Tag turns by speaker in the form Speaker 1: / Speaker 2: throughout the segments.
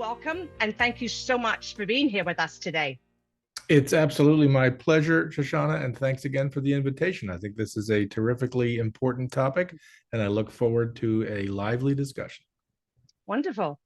Speaker 1: welcome, and thank you so much for being here with us today.
Speaker 2: It's absolutely my pleasure, Shoshana, and thanks again for the invitation. I think this is a terrifically important topic, and I look forward to a lively discussion.
Speaker 1: Wonderful.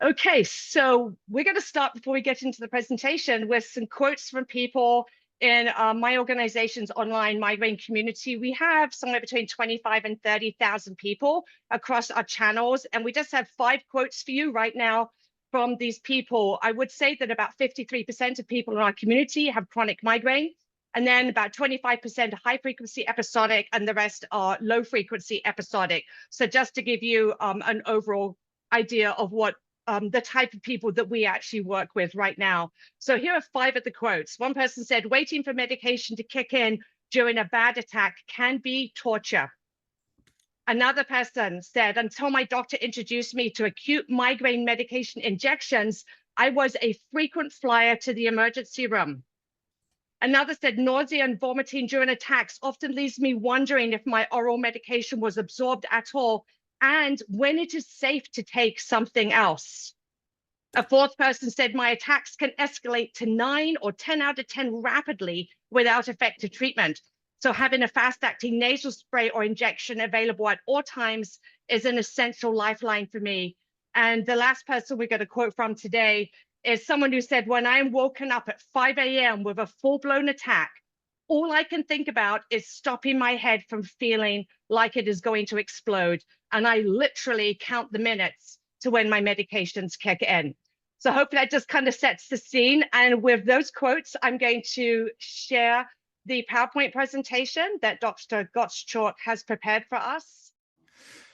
Speaker 1: Okay, so we're going to start before we get into the presentation with some quotes from people in my organization's online migraine community. We have somewhere between 25 and 30,000 people across our channels, and we just have 5 quotes for you right now from these people. I would say that about 53% of people in our community have chronic migraine, and then about 25% are high frequency episodic, and the rest are low frequency episodic. So just to give you an overall idea of what the type of people that we actually work with right now. So here are 5 of the quotes. One person said, waiting for medication to kick in during a bad attack can be torture. Another person said, until my doctor introduced me to acute migraine medication injections, I was a frequent flyer to the emergency room. Another said, nausea and vomiting during attacks often leaves me wondering if my oral medication was absorbed at all and when it is safe to take something else. A 4th person said, my attacks can escalate to 9 or 10 out of 10 rapidly without effective treatment. So having a fast-acting nasal spray or injection available at all times is an essential lifeline for me. And the last person we're going to quote from today is someone who said, when I'm woken up at 5 a.m. with a full-blown attack, all I can think about is stopping my head from feeling like it is going to explode. And I literally count the minutes to when my medications kick in. So hopefully that just kind of sets the scene. And with those quotes, I'm going to share the PowerPoint presentation that Dr. Gottschalk has prepared for us.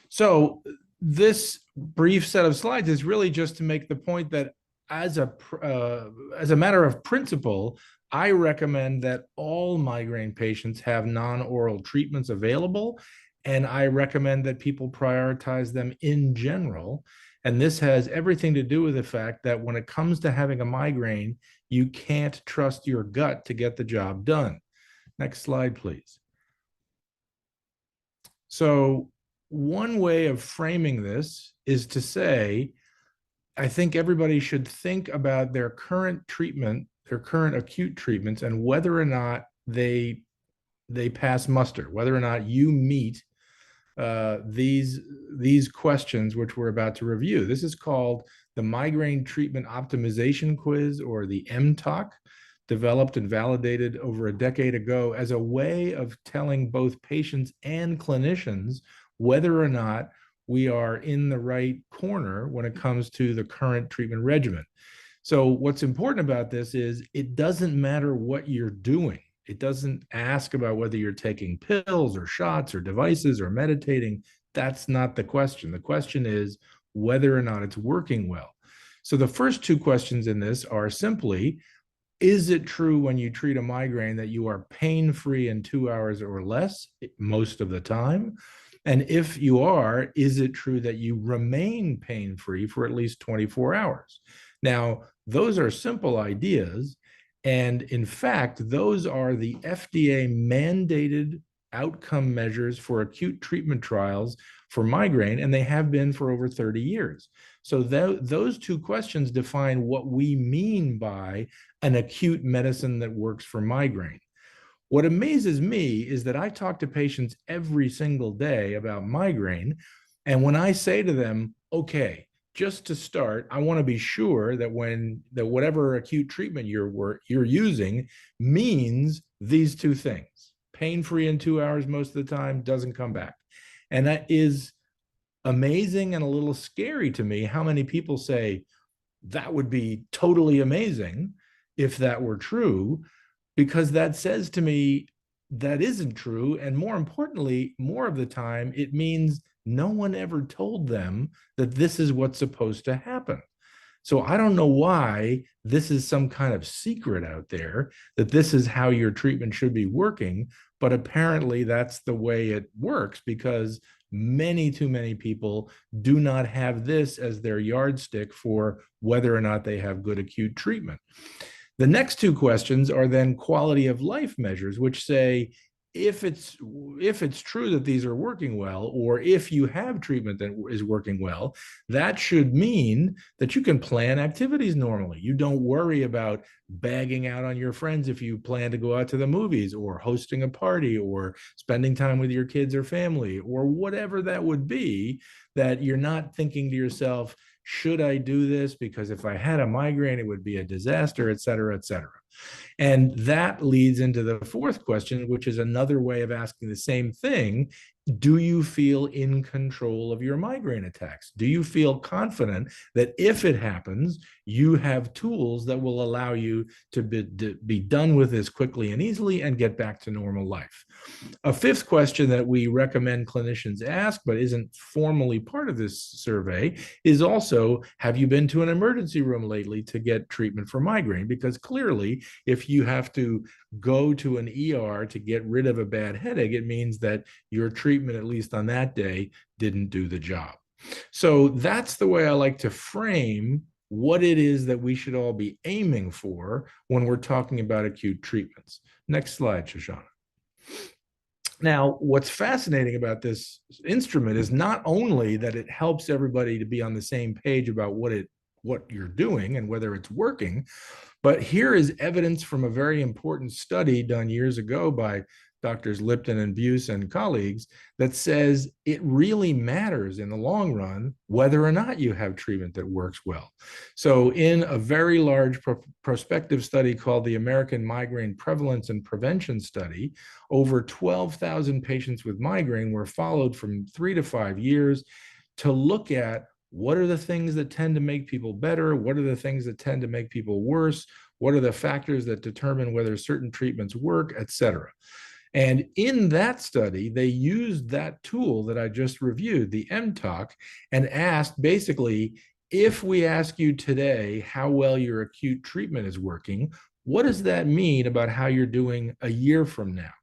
Speaker 2: So this brief set of slides is really just to make the point that as a matter of principle, I recommend that all migraine patients have non-oral treatments available, and I recommend that people prioritize them in general. And this has everything to do with the fact that when it comes to having a migraine, you can't trust your gut to get the job done. Next slide, please. So one way of framing this is to say, I think everybody should think about their current treatment, their current acute treatments, and whether or not they pass muster, whether or not you meet these questions which we're about to review. This is called the Migraine Treatment Optimization Quiz, or the MTOC, developed and validated over a decade ago as a way of telling both patients and clinicians whether or not we are in the right corner when it comes to the current treatment regimen. So what's important about this is it doesn't matter what you're doing. It doesn't ask about whether you're taking pills or shots or devices or meditating. That's not the question. The question is whether or not it's working well. So the first 2 questions in this are simply, is it true when you treat a migraine that you are pain-free in 2 hours or less most of the time? And if you are, is it true that you remain pain-free for at least 24 hours? Now, those are simple ideas. And in fact, those are the FDA mandated outcome measures for acute treatment trials for migraine, and they have been for over 30 years. So those 2 questions define what we mean by an acute medicine that works for migraine. What amazes me is that I talk to patients every single day about migraine, and when I say to them, okay, just to start, I want to be sure that whatever acute treatment you're using means these 2 things. Pain-free in 2 hours most of the time, doesn't come back. And that is amazing and a little scary to me, how many people say that would be totally amazing if that were true, because that says to me that isn't true. And more importantly, more of the time, it means no one ever told them that this is what's supposed to happen. So I don't know why this is some kind of secret out there that this is how your treatment should be working, but apparently that's the way it works, because too many people do not have this as their yardstick for whether or not they have good acute treatment. The next 2 questions are then quality of life measures, which say, if it's true that these are working well, or if you have treatment that is working well, that should mean that you can plan activities normally. You don't worry about bagging out on your friends if you plan to go out to the movies, or hosting a party, or spending time with your kids or family, or whatever that would be, that you're not thinking to yourself, should I do this? Because if I had a migraine, it would be a disaster, et cetera, et cetera. And that leads into the fourth question, which is another way of asking the same thing. Do you feel in control of your migraine attacks? Do you feel confident that if it happens, you have tools that will allow you to be done with this quickly and easily and get back to normal life? A fifth question that we recommend clinicians ask, but isn't formally part of this survey, is also, have you been to an emergency room lately to get treatment for migraine? Because clearly, if you have to go to an ER to get rid of a bad headache, it means that your treatment, at least on that day, didn't do the job. So that's the way I like to frame what it is that we should all be aiming for when we're talking about acute treatments. Next slide, Shoshana. Now, what's fascinating about this instrument is not only that it helps everybody to be on the same page about what you're doing and whether it's working, but here is evidence from a very important study done years ago by Doctors Lipton and Buse and colleagues that says it really matters in the long run whether or not you have treatment that works well. So in a very large prospective study called the American Migraine Prevalence and Prevention Study, over 12,000 patients with migraine were followed from 3 to 5 years to look at what are the things that tend to make people better, what are the things that tend to make people worse, what are the factors that determine whether certain treatments work, et cetera. And in that study, they used that tool that I just reviewed, the MTOC, and asked basically, if we ask you today how well your acute treatment is working, what does that mean about how you're doing a year from now?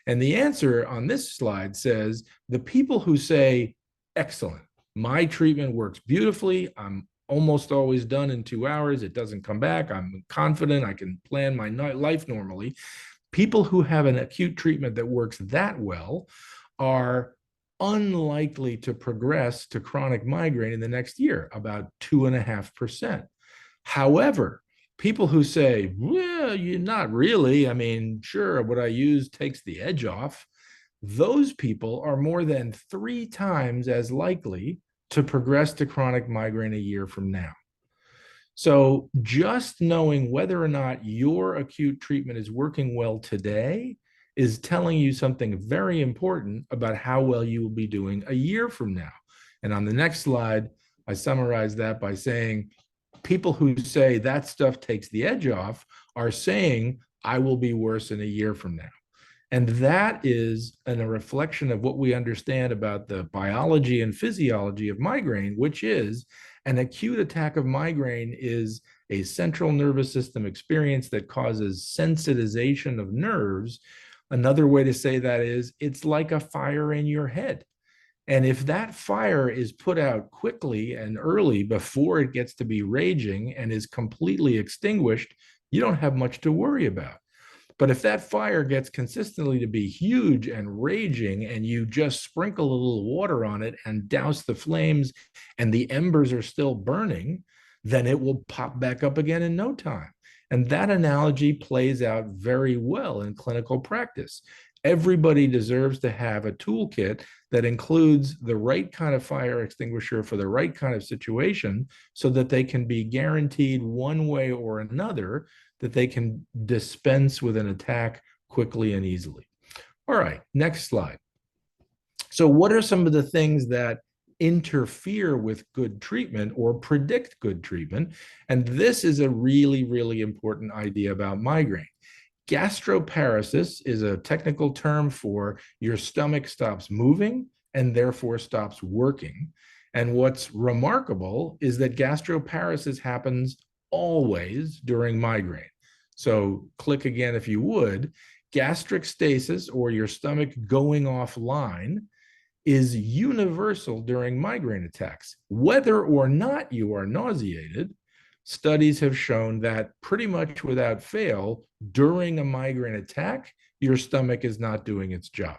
Speaker 2: And the answer on this slide says the people who say, excellent, my treatment works beautifully, I'm almost always done in 2 hours, it doesn't come back, I'm confident, I can plan my life normally. People who have an acute treatment that works that well are unlikely to progress to chronic migraine in the next year, about 2.5%. However, people who say, well, you're not really, I mean, sure, what I use takes the edge off, those people are more than 3 times as likely to progress to chronic migraine a year from now. So just knowing whether or not your acute treatment is working well today is telling you something very important about how well you will be doing a year from now. And on the next slide, I summarize that by saying people who say that stuff takes the edge off are saying, I will be worse in a year from now. And that is a reflection of what we understand about the biology and physiology of migraine, which is an acute attack of migraine is a central nervous system experience that causes sensitization of nerves. Another way to say that is it's like a fire in your head. And if that fire is put out quickly and early before it gets to be raging and is completely extinguished, you don't have much to worry about. But if that fire gets consistently to be huge and raging and you just sprinkle a little water on it and douse the flames and the embers are still burning, then it will pop back up again in no time. And that analogy plays out very well in clinical practice. Everybody deserves to have a toolkit that includes the right kind of fire extinguisher for the right kind of situation so that they can be guaranteed one way or another that they can dispense with an attack quickly and easily. All right, next slide. So what are some of the things that interfere with good treatment or predict good treatment? And this is a really, really important idea about migraine. Gastroparesis is a technical term for your stomach stops moving and therefore stops working. And what's remarkable is that gastroparesis happens always during migraine. So click again if you would. Gastric stasis, or your stomach going offline, is universal during migraine attacks. Whether or not you are nauseated, studies have shown that pretty much without fail, during a migraine attack, your stomach is not doing its job.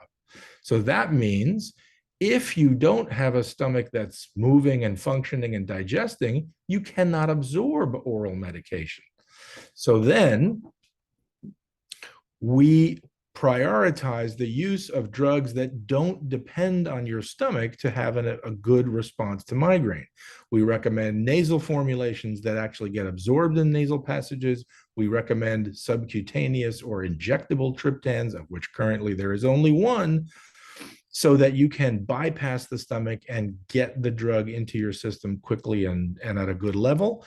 Speaker 2: So that means if you don't have a stomach that's moving and functioning and digesting, you cannot absorb oral medication. So then we prioritize the use of drugs that don't depend on your stomach to have a good response to migraine. We recommend nasal formulations that actually get absorbed in nasal passages. We recommend subcutaneous or injectable triptans, of which currently there is only one, so that you can bypass the stomach and get the drug into your system quickly and at a good level.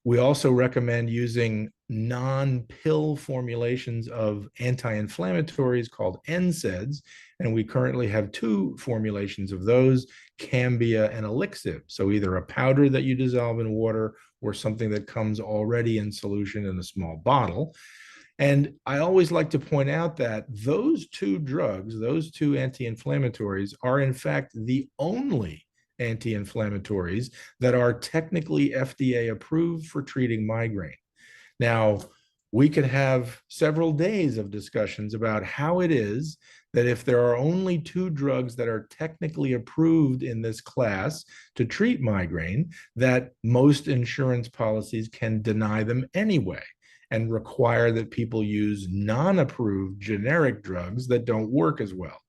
Speaker 2: We also recommend using non-pill formulations of anti-inflammatories called NSAIDs, and we currently have 2 formulations of those, Cambia and Elixib. So either a powder that you dissolve in water or something that comes already in solution in a small bottle. And I always like to point out that those 2 drugs, those 2 anti-inflammatories, are in fact the only anti-inflammatories that are technically FDA approved for treating migraine. Now, we could have several days of discussions about how it is that if there are only 2 drugs that are technically approved in this class to treat migraine, that most insurance policies can deny them anyway and require that people use non-approved generic drugs that don't work as well.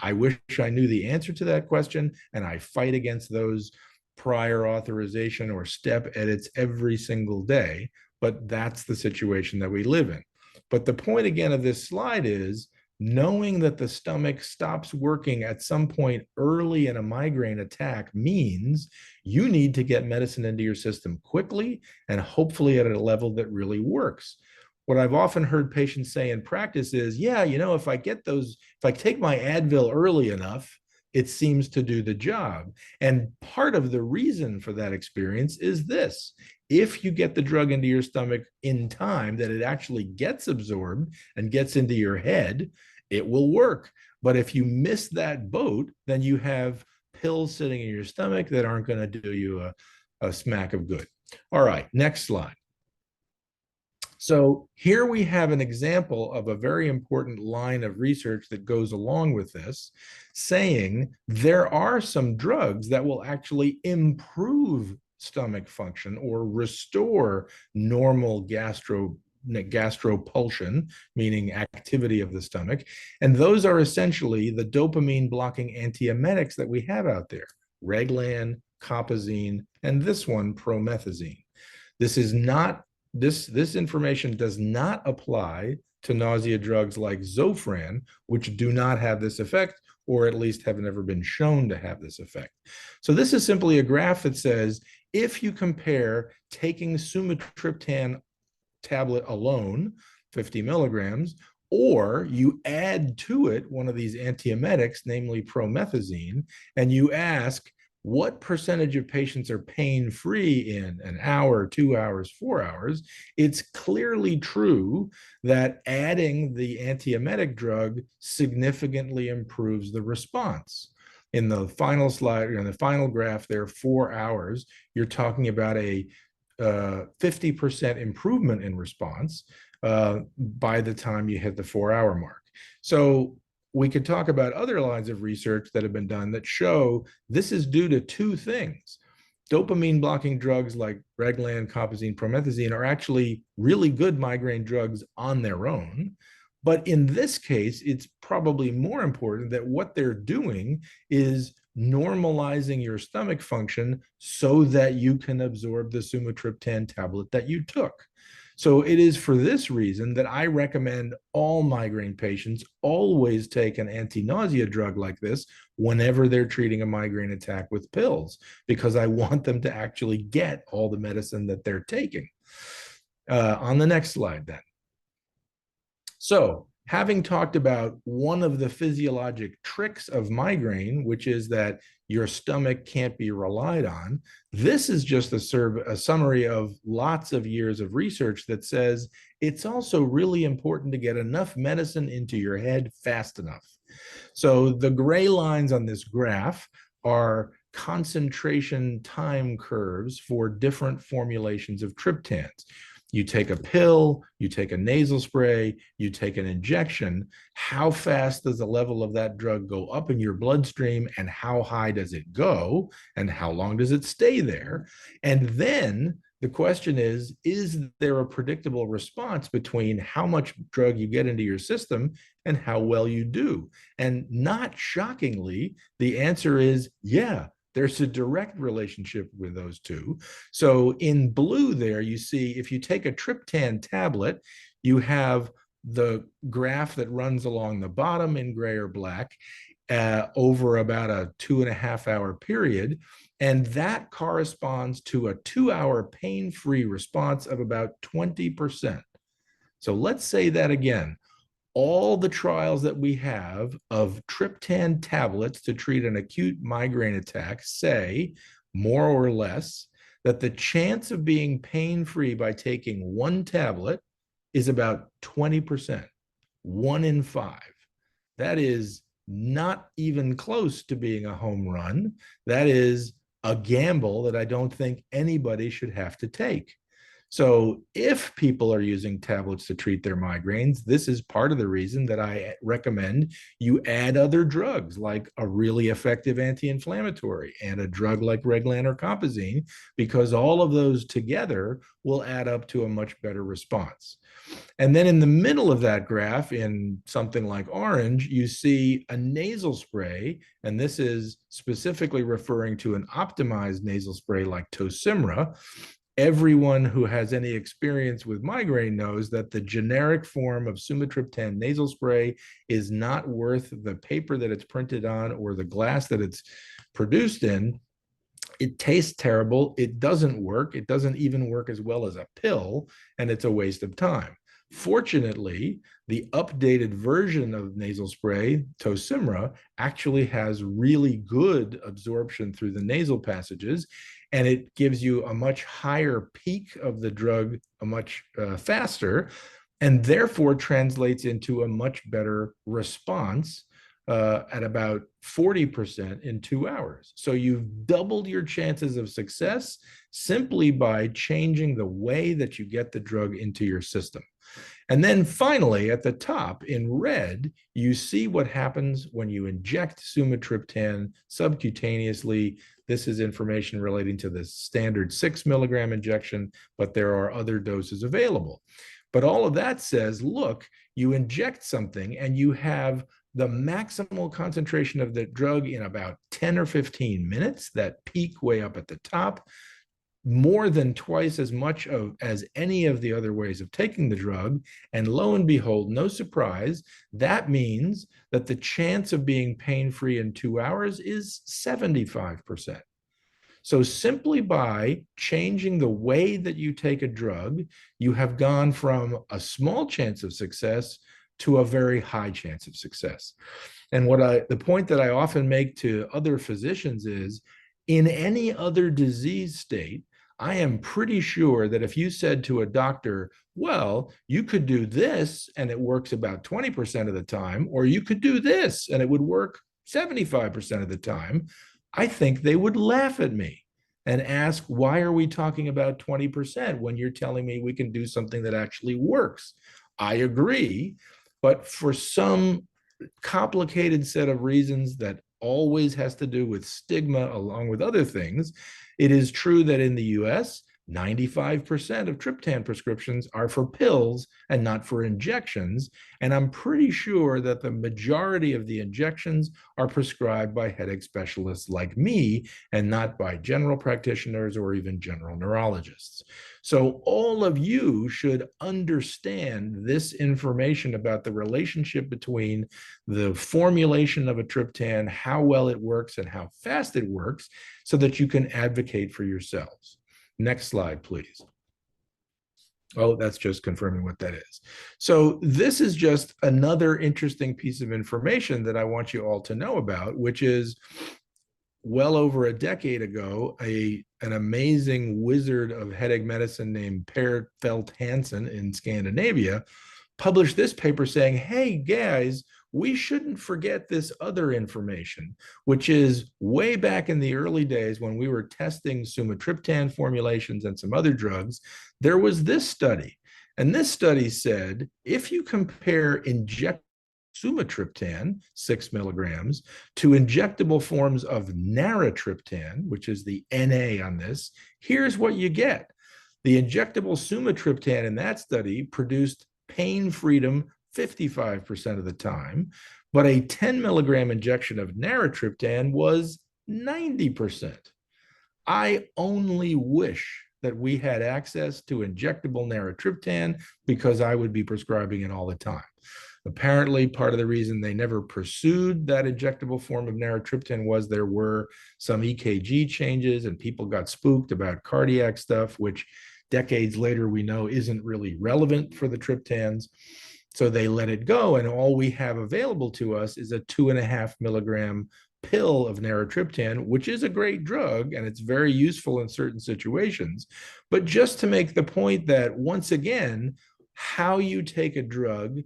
Speaker 2: I wish I knew the answer to that question, and I fight against those prior authorization or step edits every single day, but that's the situation that we live in. But the point again of this slide is knowing that the stomach stops working at some point early in a migraine attack means you need to get medicine into your system quickly and hopefully at a level that really works. What I've often heard patients say in practice is, yeah, you know, if I take my Advil early enough, it seems to do the job. And part of the reason for that experience is this: if you get the drug into your stomach in time that it actually gets absorbed and gets into your head, it will work. But if you miss that boat, then you have pills sitting in your stomach that aren't going to do you a smack of good. All right, next slide. So here we have an example of a very important line of research that goes along with this, saying there are some drugs that will actually improve stomach function or restore normal gastropulsion, meaning activity of the stomach. And those are essentially the dopamine blocking antiemetics that we have out there: Reglan, Copazine, and this one, promethazine. This information does not apply to nausea drugs like Zofran, which do not have this effect, or at least have never been shown to have this effect. So this is simply a graph that says, if you compare taking sumatriptan tablet alone, 50 milligrams, or you add to it one of these antiemetics, namely promethazine, and you ask, what percentage of patients are pain-free in an hour, 2 hours, 4 hours? It's clearly true that adding the antiemetic drug significantly improves the response. In the final slide, or in the final graph there, 4 hours, you're talking about a 50% improvement in response by the time you hit the 4-hour mark. So we could talk about other lines of research that have been done that show this is due to 2 things. Dopamine blocking drugs like Reglan, Copazine, promethazine are actually really good migraine drugs on their own. But in this case, it's probably more important that what they're doing is normalizing your stomach function so that you can absorb the sumatriptan tablet that you took. So it is for this reason that I recommend all migraine patients always take an anti-nausea drug like this whenever they're treating a migraine attack with pills, because I want them to actually get all the medicine that they're taking. On the next slide then. So having talked about one of the physiologic tricks of migraine, which is that your stomach can't be relied on, this is just a summary of lots of years of research that says it's also really important to get enough medicine into your head fast enough. So the gray lines on this graph are concentration time curves for different formulations of triptans. You take a pill, you take a nasal spray, you take an injection. How fast does the level of that drug go up in your bloodstream, and how high does it go, and how long does it stay there? And then the question is there a predictable response between how much drug you get into your system and how well you do? And not shockingly, the answer is yeah. There's a direct relationship with those two. So in blue there, you see if you take a triptan tablet, you have the graph that runs along the bottom in gray or black over about a 2.5 hour period. And that corresponds to a 2 hour pain-free response of about 20%. So let's say that again. All the trials that we have of triptan tablets to treat an acute migraine attack say, more or less, that the chance of being pain-free by taking one tablet is about 20%, 1 in 5. That is not even close to being a home run. That is a gamble that I don't think anybody should have to take. So if people are using tablets to treat their migraines, this is part of the reason that I recommend you add other drugs like a really effective anti-inflammatory and a drug like Reglan or Compazine, because all of those together will add up to a much better response. And then in the middle of that graph, in something like orange, you see a nasal spray, and this is specifically referring to an optimized nasal spray like Tosimra. Everyone who has any experience with migraine knows that the generic form of sumatriptan nasal spray is not worth the paper that it's printed on or the glass that it's produced in. It tastes terrible. It doesn't work. It doesn't even work as well as a pill, and it's a waste of time. Fortunately, the updated version of nasal spray, Tosimra, actually has really good absorption through the nasal passages, and it gives you a much higher peak of the drug, a much faster, and therefore translates into a much better response at about 40% in 2 hours. So you've doubled your chances of success simply by changing the way that you get the drug into your system. And then finally, at the top in red, you see what happens when you inject sumatriptan subcutaneously. This is information relating to the standard 6 milligram injection, but there are other doses available. But all of that says, look, you inject something and you have the maximal concentration of the drug in about 10 or 15 minutes, that peak way up at the top, more than twice as much as any of the other ways of taking the drug. And lo and behold, no surprise, that means that the chance of being pain-free in 2 hours is 75%. So simply by changing the way that you take a drug, you have gone from a small chance of success to a very high chance of success. And the point that I often make to other physicians is, in any other disease state, I am pretty sure that if you said to a doctor, well, you could do this and it works about 20% of the time, or you could do this and it would work 75% of the time, I think they would laugh at me and ask, why are we talking about 20% when you're telling me we can do something that actually works? I agree, but for some complicated set of reasons that always has to do with stigma along with other things, it is true that in the US, 95% of triptan prescriptions are for pills and not for injections. And I'm pretty sure that the majority of the injections are prescribed by headache specialists like me and not by general practitioners or even general neurologists. So all of you should understand this information about the relationship between the formulation of a triptan, how well it works, and how fast it works, so that you can advocate for yourselves. Next slide, please. Oh, that's just confirming what that is. So this is just another interesting piece of information that I want you all to know about, which is, well over a decade ago, an amazing wizard of headache medicine named Per Felt Hansen in Scandinavia published this paper saying, hey guys, we shouldn't forget this other information, which is way back in the early days when we were testing sumatriptan formulations and some other drugs, there was this study. And this study said, if you compare injectable sumatriptan, 6 milligrams, to injectable forms of naratriptan, which is the NA on this, here's what you get. The injectable sumatriptan in that study produced pain freedom 55% of the time, but a 10 milligram injection of naratriptan was 90%. I only wish that we had access to injectable naratriptan because I would be prescribing it all the time. Apparently, part of the reason they never pursued that injectable form of naratriptan was there were some EKG changes and people got spooked about cardiac stuff, which decades later we know isn't really relevant for the triptans. So they let it go, and all we have available to us is a 2.5 milligram pill of naratriptan, which is a great drug and it's very useful in certain situations. But just to make the point that, once again, how you take a drug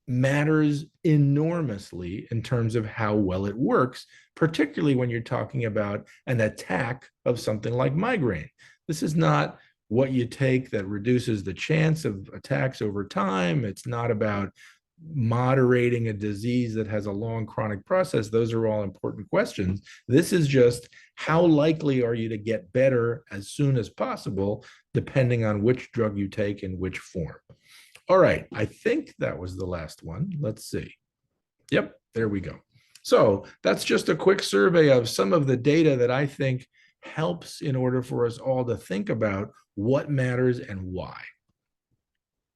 Speaker 2: matters enormously in terms of how well it works, particularly when you're talking about an attack of something like migraine. This is not what you take that reduces the chance of attacks over time. It's not about moderating a disease that has a long chronic process. Those are all important questions. This is just how likely are you to get better as soon as possible, depending on which drug you take in which form. All right, I think that was the last one. Let's see. Yep, there we go. So that's just a quick survey of some of the data that I think helps in order for us all to think about what matters and why.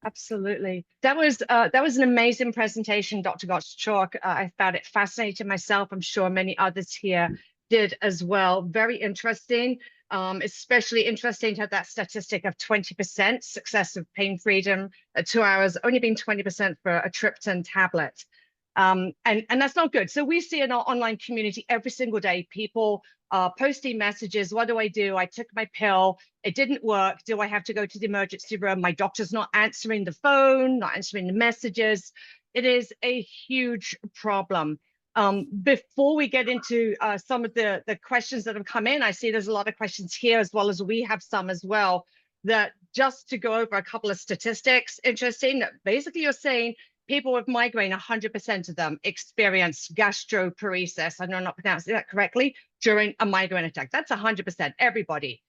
Speaker 1: Absolutely. That was an amazing presentation, Dr. Gottschalk. I found it fascinating myself. I'm sure many others here did as well. Very interesting. Especially interesting to have that statistic of 20% success of pain freedom at 2 hours, only being 20% for a triptan tablet. And that's not good. So we see in our online community every single day, people posting messages. What do? I took my pill. It didn't work. Do I have to go to the emergency room? My doctor's not answering the phone, not answering the messages. It is a huge problem. Before we get into some of the questions that have come in, I see there's a lot of questions here, as well as we have some as well, that just to go over a couple of statistics, interesting, that basically you're saying people with migraine, 100% of them experience gastroparesis, I know I'm not pronouncing that correctly, during a migraine attack. That's 100%, everybody.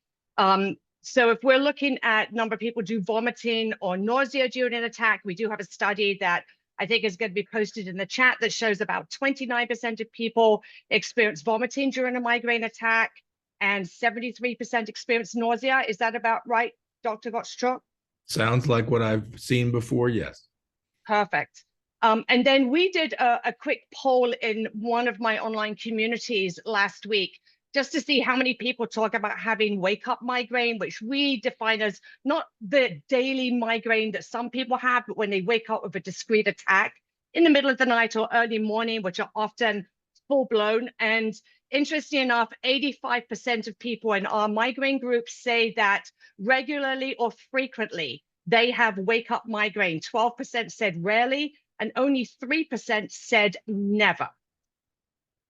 Speaker 1: So if we're looking at number of people do vomiting or nausea during an attack, we do have a study that I think is going to be posted in the chat that shows about 29% of people experience vomiting during a migraine attack and 73% experience nausea. Is that about right, Dr. Gottschalk?
Speaker 2: Sounds like what I've seen before, yes.
Speaker 1: Perfect. And then we did a quick poll in one of my online communities last week, just to see how many people talk about having wake-up migraine, which we define as not the daily migraine that some people have, but when they wake up with a discrete attack in the middle of the night or early morning, which are often full-blown. And interesting enough, 85% of people in our migraine group say that regularly or frequently they have wake-up migraine. 12% said rarely, and only 3% said never.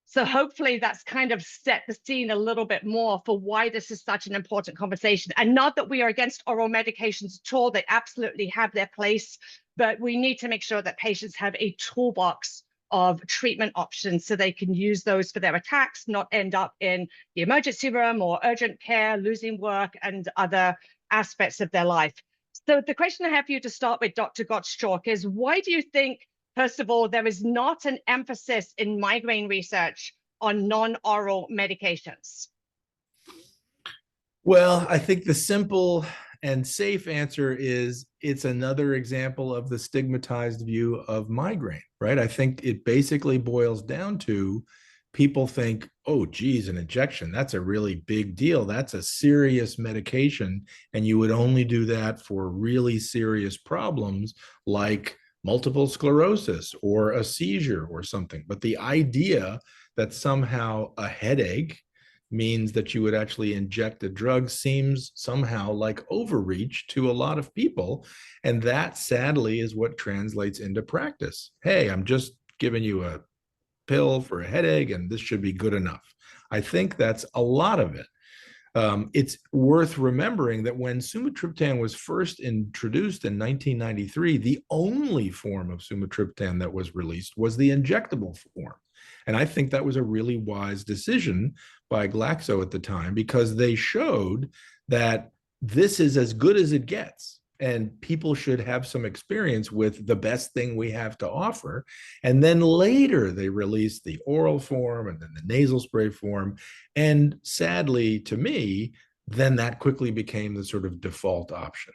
Speaker 1: So hopefully that's kind of set the scene a little bit more for why this is such an important conversation. And not that we are against oral medications at all, they absolutely have their place, but we need to make sure that patients have a toolbox of treatment options so they can use those for their attacks, not end up in the emergency room or urgent care, losing work and other aspects of their life. So the question I have for you to start with, Dr. Gottschalk, is why do you think, first of all, there is not an emphasis in migraine research on non-oral medications?
Speaker 2: Well, I think the simple and safe answer is it's another example of the stigmatized view of migraine, right? I think it basically boils down to people think, oh, geez, an injection, that's a really big deal. That's a serious medication. And you would only do that for really serious problems like multiple sclerosis or a seizure or something. But the idea that somehow a headache means that you would actually inject a drug seems somehow like overreach to a lot of people. And that sadly is what translates into practice. Hey, I'm just giving you a pill for a headache and this should be good enough. I think that's a lot of it. It's worth remembering that when sumatriptan was first introduced in 1993, the only form of sumatriptan that was released was the injectable form. And I think that was a really wise decision by Glaxo at the time, because they showed that this is as good as it gets. And people should have some experience with the best thing we have to offer. And then later they released the oral form and then the nasal spray form. And sadly, to me, then that quickly became the sort of default option.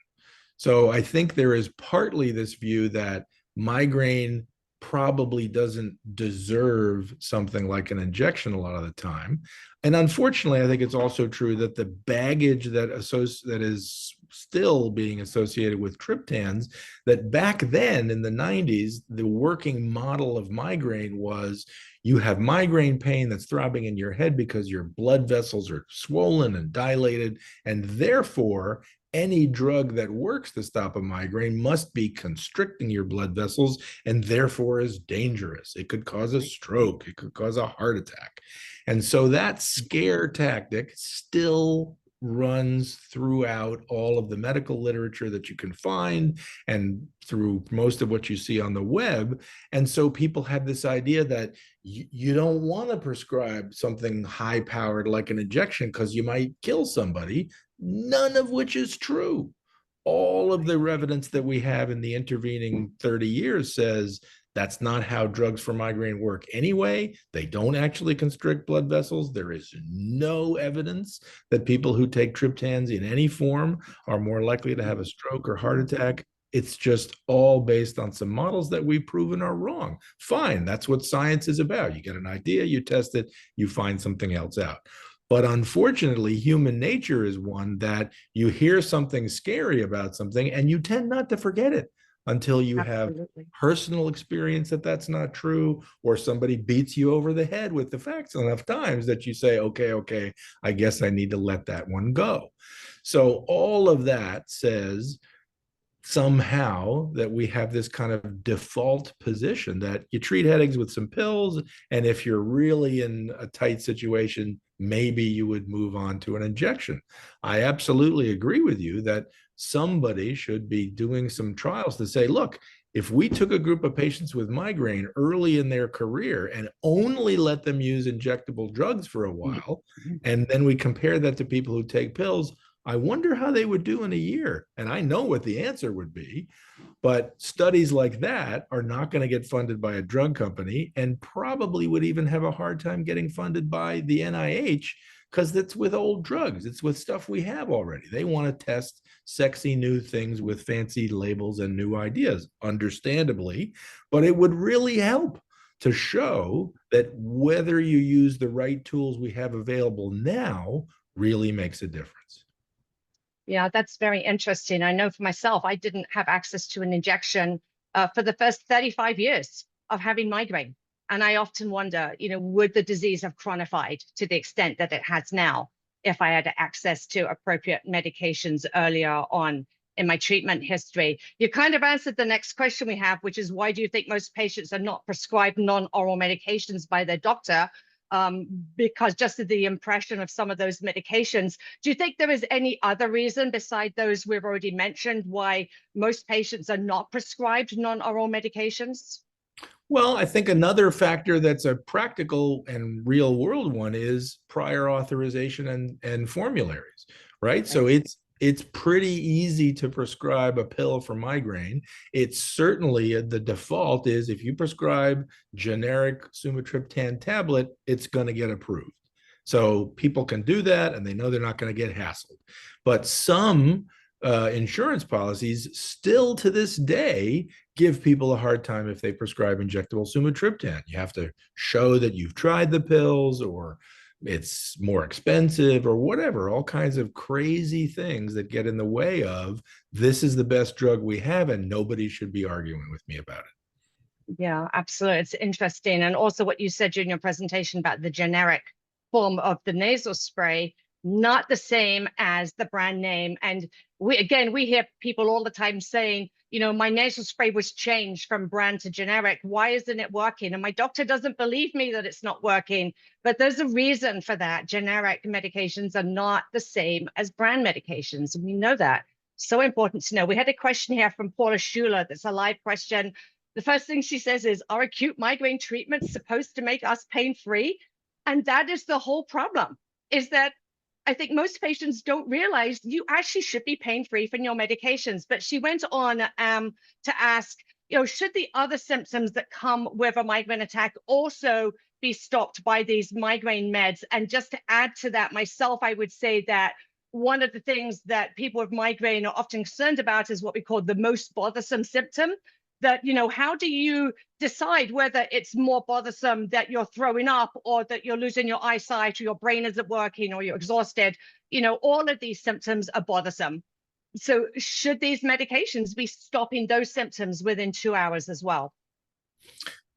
Speaker 2: So I think there is partly this view that migraine probably doesn't deserve something like an injection a lot of the time. And unfortunately, I think it's also true that the baggage that is still being associated with triptans, that back then in the 90s, the working model of migraine was you have migraine pain that's throbbing in your head because your blood vessels are swollen and dilated, and therefore any drug that works to stop a migraine must be constricting your blood vessels and therefore is dangerous. It could cause a stroke. It could cause a heart attack. And so that scare tactic still runs throughout all of the medical literature that you can find and through most of what you see on the web. And so people have this idea that you don't want to prescribe something high powered like an injection because you might kill somebody, none of which is true. All of the evidence that we have in the intervening 30 years says that's not how drugs for migraine work anyway. They don't actually constrict blood vessels. There is no evidence that people who take triptans in any form are more likely to have a stroke or heart attack. It's just all based on some models that we've proven are wrong. Fine, that's what science is about. You get an idea, you test it, you find something else out. But unfortunately, human nature is one that you hear something scary about something and you tend not to forget it until you have personal experience that that's not true, or somebody beats you over the head with the facts enough times that you say, okay, I guess I need to let that one go. So all of that says somehow that we have this kind of default position that you treat headaches with some pills, and if you're really in a tight situation, maybe you would move on to an injection. I absolutely agree with you that somebody should be doing some trials to say, look, if we took a group of patients with migraine early in their career and only let them use injectable drugs for a while, and then we compare that to people who take pills, I wonder how they would do in a year. And I know what the answer would be, but studies like that are not going to get funded by a drug company and probably would even have a hard time getting funded by the NIH because it's with old drugs. It's with stuff we have already. They want to test sexy new things with fancy labels and new ideas, understandably, but it would really help to show that whether you use the right tools we have available now really makes a difference.
Speaker 1: Yeah, that's very interesting. I know for myself, I didn't have access to an injection for the first 35 years of having migraine. And I often wonder, would the disease have chronified to the extent that it has now if I had access to appropriate medications earlier on in my treatment history? You kind of answered the next question we have, which is why do you think most patients are not prescribed non-oral medications by their doctor? Because just of the impression of some of those medications. Do you think there is any other reason beside those we've already mentioned why most patients are not prescribed non-oral medications?
Speaker 2: Well, I think another factor that's a practical and real world one is prior authorization and formularies, right? So it's pretty easy to prescribe a pill for migraine. It's certainly the default is if you prescribe generic sumatriptan tablet, it's going to get approved. So people can do that and they know they're not going to get hassled. But some insurance policies still to this day give people a hard time if they prescribe injectable sumatriptan. You have to show that you've tried the pills or it's more expensive or whatever, all kinds of crazy things that get in the way of this is the best drug we have and nobody should be arguing with me about it.
Speaker 1: Yeah, absolutely. It's interesting. And also what you said during your presentation about the generic form of the nasal spray, not the same as the brand name. And we hear people all the time saying, my nasal spray was changed from brand to generic. Why isn't it working? And my doctor doesn't believe me that it's not working, but there's a reason for that. Generic medications are not the same as brand medications. And we know that. So important to know. We had a question here from Paula Schuler. That's a live question. The first thing she says is, are acute migraine treatments supposed to make us pain-free? And that is the whole problem, is that I think most patients don't realize you actually should be pain-free from your medications. But she went on to ask, should the other symptoms that come with a migraine attack also be stopped by these migraine meds? And just to add to that myself, I would say that one of the things that people with migraine are often concerned about is what we call the most bothersome symptom. That, how do you decide whether it's more bothersome that you're throwing up or that you're losing your eyesight or your brain isn't working or you're exhausted? All of these symptoms are bothersome. So should these medications be stopping those symptoms within 2 hours as well?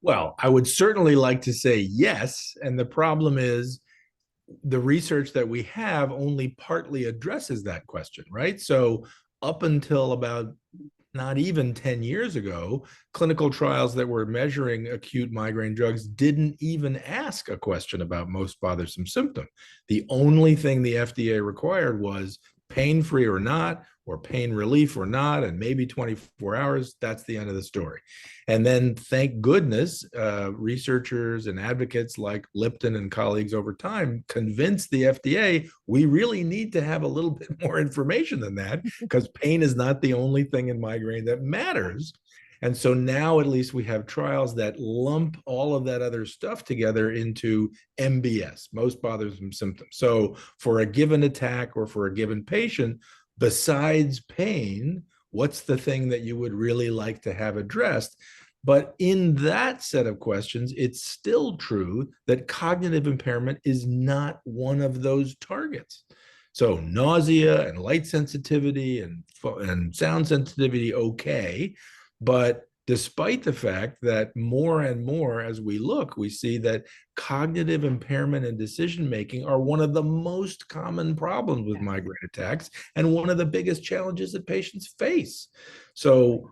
Speaker 2: Well, I would certainly like to say yes. And the problem is the research that we have only partly addresses that question, right? So up until about not even 10 years ago, clinical trials that were measuring acute migraine drugs didn't even ask a question about most bothersome symptom. The only thing the FDA required was pain-free or not, or pain relief or not, and maybe 24 hours. That's the end of the story. And then, thank goodness, researchers and advocates like Lipton and colleagues over time convinced the FDA we really need to have a little bit more information than that, because pain is not the only thing in migraine that matters. And so now at least we have trials that lump all of that other stuff together into MBS, most bothersome symptoms. So for a given attack or for a given patient, besides pain, what's the thing that you would really like to have addressed? But in that set of questions, it's still true that cognitive impairment is not one of those targets. So nausea and light sensitivity and sound sensitivity, okay. But despite the fact that more and more as we look, we see that cognitive impairment and decision-making are one of the most common problems with migraine attacks and one of the biggest challenges that patients face. So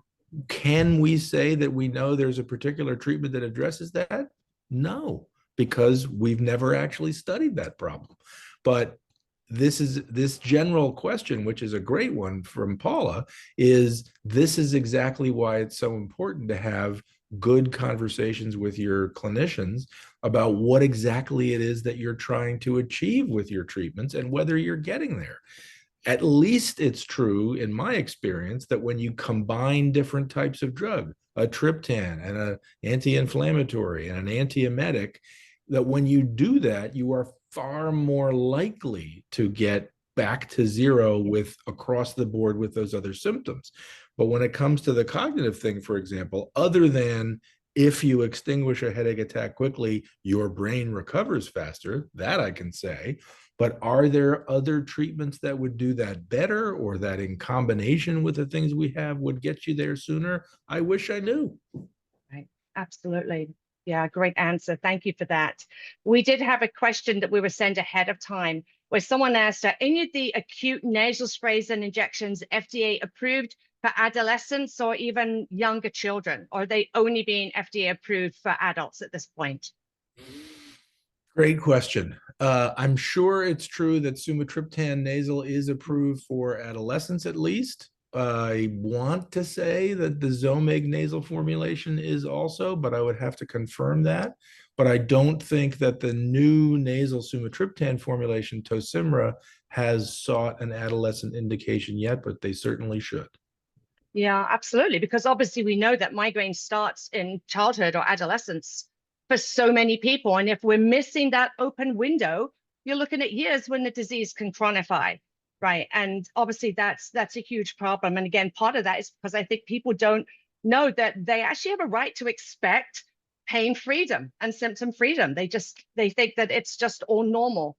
Speaker 2: can we say that we know there's a particular treatment that addresses that? No, because we've never actually studied that problem. But this general question, which is a great one from Paula, is this is exactly why it's so important to have good conversations with your clinicians about what exactly it is that you're trying to achieve with your treatments and whether you're getting there. At least it's true in my experience that when you combine different types of drug, a triptan and an anti-inflammatory and an antiemetic, that when you do that, you are far more likely to get back to zero with across the board with those other symptoms. But when it comes to the cognitive thing, for example, other than if you extinguish a headache attack quickly, your brain recovers faster, that I can say. But are there other treatments that would do that better, or that in combination with the things we have would get you there sooner? I wish I knew.
Speaker 1: Right, absolutely. Yeah, great answer. Thank you for that. We did have a question that we were sent ahead of time where someone asked, are any of the acute nasal sprays and injections FDA approved for adolescents or even younger children? Or are they only being FDA approved for adults at this point?
Speaker 2: Great question. I'm sure it's true that sumatriptan nasal is approved for adolescents at least. I want to say that the Zomig nasal formulation is also, but I would have to confirm that. But I don't think that the new nasal sumatriptan formulation, Tosymra, has sought an adolescent indication yet, but they certainly should.
Speaker 1: Yeah, absolutely. Because obviously we know that migraine starts in childhood or adolescence for so many people. And if we're missing that open window, you're looking at years when the disease can chronify. Right. And obviously that's a huge problem. And again, part of that is because I think people don't know that they actually have a right to expect pain freedom and symptom freedom. They think that it's just all normal.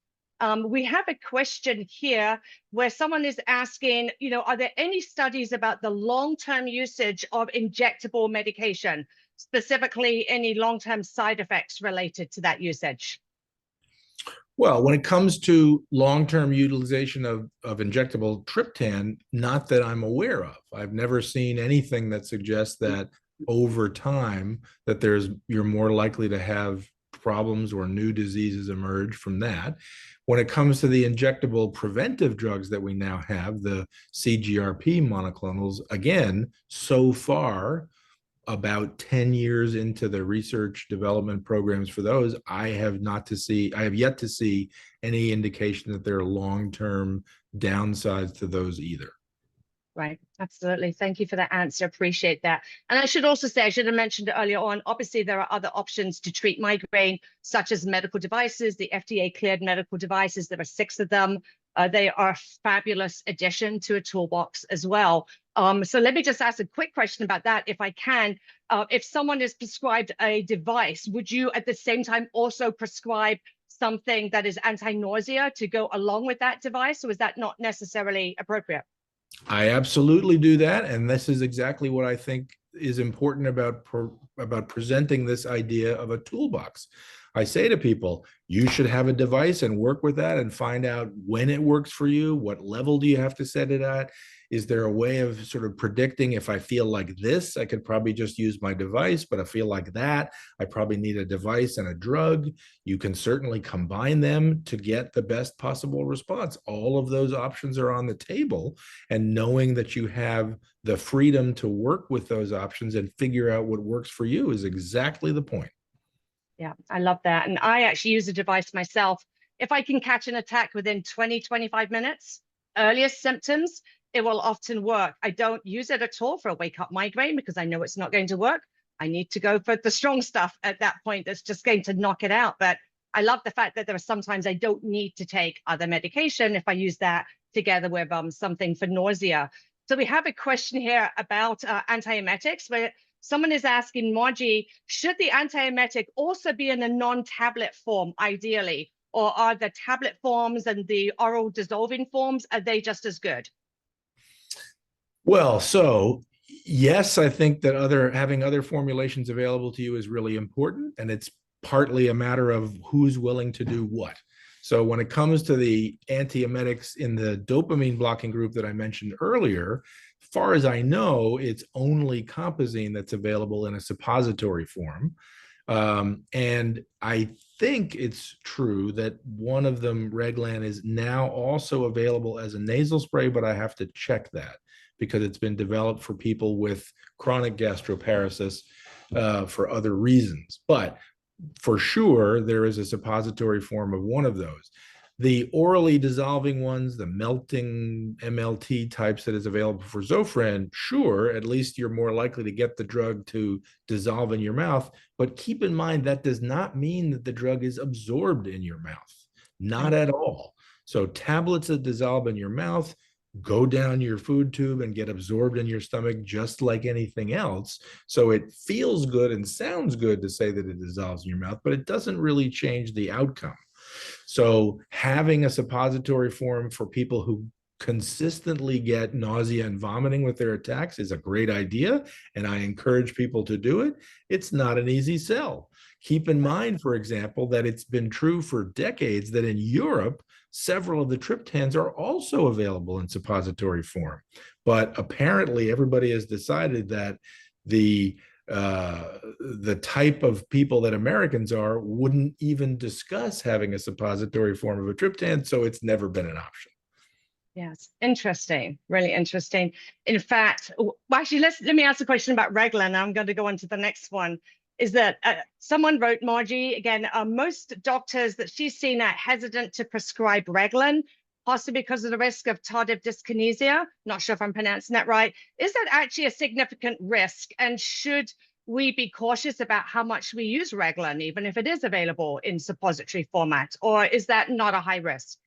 Speaker 1: We have a question here where someone is asking, are there any studies about the long-term usage of injectable medication, specifically any long-term side effects related to that usage?
Speaker 2: Well, when it comes to long-term utilization of injectable triptan, not that I'm aware of. I've never seen anything that suggests that over time that you're more likely to have problems or new diseases emerge from that. When it comes to the injectable preventive drugs that we now have, the CGRP monoclonals, again, so far, about 10 years into the research development programs for those, I have yet to see any indication that there are long-term downsides to those either.
Speaker 1: Right, absolutely. Thank you for that answer. Appreciate that. And I should also say, I should have mentioned earlier on, obviously there are other options to treat migraine, such as medical devices, the FDA cleared medical devices. There are 6 of them. They are a fabulous addition to a toolbox as well. So let me just ask a quick question about that, if I can. If someone is prescribed a device, would you at the same time also prescribe something that is anti-nausea to go along with that device, or is that not necessarily appropriate?
Speaker 2: I absolutely do that, and this is exactly what I think is important about presenting this idea of a toolbox. I say to people, you should have a device and work with that and find out when it works for you. What level do you have to set it at? Is there a way of sort of predicting, if I feel like this, I could probably just use my device, but I feel like that, I probably need a device and a drug. You can certainly combine them to get the best possible response. All of those options are on the table, and knowing that you have the freedom to work with those options and figure out what works for you is exactly the point.
Speaker 1: Yeah, I love that. And I actually use a device myself. If I can catch an attack within 20, 25 minutes, earliest symptoms, it will often work. I don't use it at all for a wake-up migraine because I know it's not going to work. I need to go for the strong stuff at that point that's just going to knock it out. But I love the fact that there are sometimes I don't need to take other medication if I use that together with something for nausea. So we have a question here about antiemetics, where someone is asking, Margie, should the antiemetic also be in a non-tablet form, ideally? Or are the tablet forms and the oral dissolving forms, are they just as good?
Speaker 2: Well, so yes, I think that having other formulations available to you is really important, and it's partly a matter of who's willing to do what. So when it comes to the antiemetics in the dopamine blocking group that I mentioned earlier, as far as I know, it's only compazine that's available in a suppository form. And I think it's true that one of them, Reglan, is now also available as a nasal spray, but I have to check that because it's been developed for people with chronic gastroparesis for other reasons. But for sure, there is a suppository form of one of those. The orally dissolving ones, the melting MLT types that is available for Zofran, sure, at least you're more likely to get the drug to dissolve in your mouth. But keep in mind, that does not mean that the drug is absorbed in your mouth. Not at all. So tablets that dissolve in your mouth go down your food tube and get absorbed in your stomach just like anything else. So it feels good and sounds good to say that it dissolves in your mouth, but it doesn't really change the outcome. So having a suppository form for people who consistently get nausea and vomiting with their attacks is a great idea, and I encourage people to do it. It's not an easy sell. Keep in mind, for example, that it's been true for decades that in Europe, several of the triptans are also available in suppository form. But apparently everybody has decided that the type of people that Americans are wouldn't even discuss having a suppository form of a triptan, so it's never been an option.
Speaker 1: Yes, interesting, really interesting. In fact, well, actually, let me ask a question about Reglan. I'm going to go on to the next one. Is that someone wrote, Margie, again, most doctors that she's seen are hesitant to prescribe Reglan, possibly because of the risk of tardive dyskinesia. Not sure if I'm pronouncing that right. Is that actually a significant risk? And should we be cautious about how much we use Reglan, even if it is available in suppository format? Or is that not a high risk?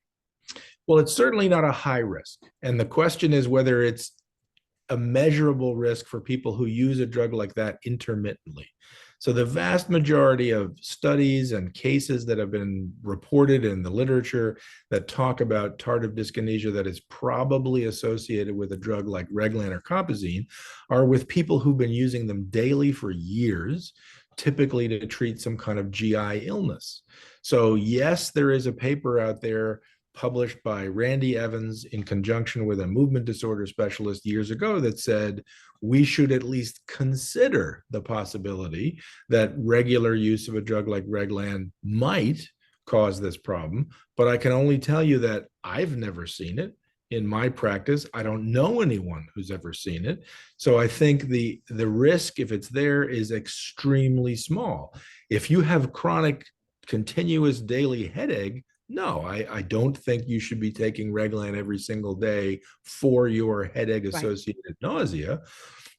Speaker 2: Well, it's certainly not a high risk. And the question is whether it's a measurable risk for people who use a drug like that intermittently. So the vast majority of studies and cases that have been reported in the literature that talk about tardive dyskinesia that is probably associated with a drug like Reglan or compazine are with people who've been using them daily for years, typically to treat some kind of GI illness. So yes, there is a paper out there published by Randy Evans in conjunction with a movement disorder specialist years ago that said we should at least consider the possibility that regular use of a drug like Reglan might cause this problem. But I can only tell you that I've never seen it in my practice. I don't know anyone who's ever seen it. So I think the risk, if it's there, is extremely small. If you have chronic continuous daily headache, no, I don't think you should be taking Reglan every single day for your headache associated nausea.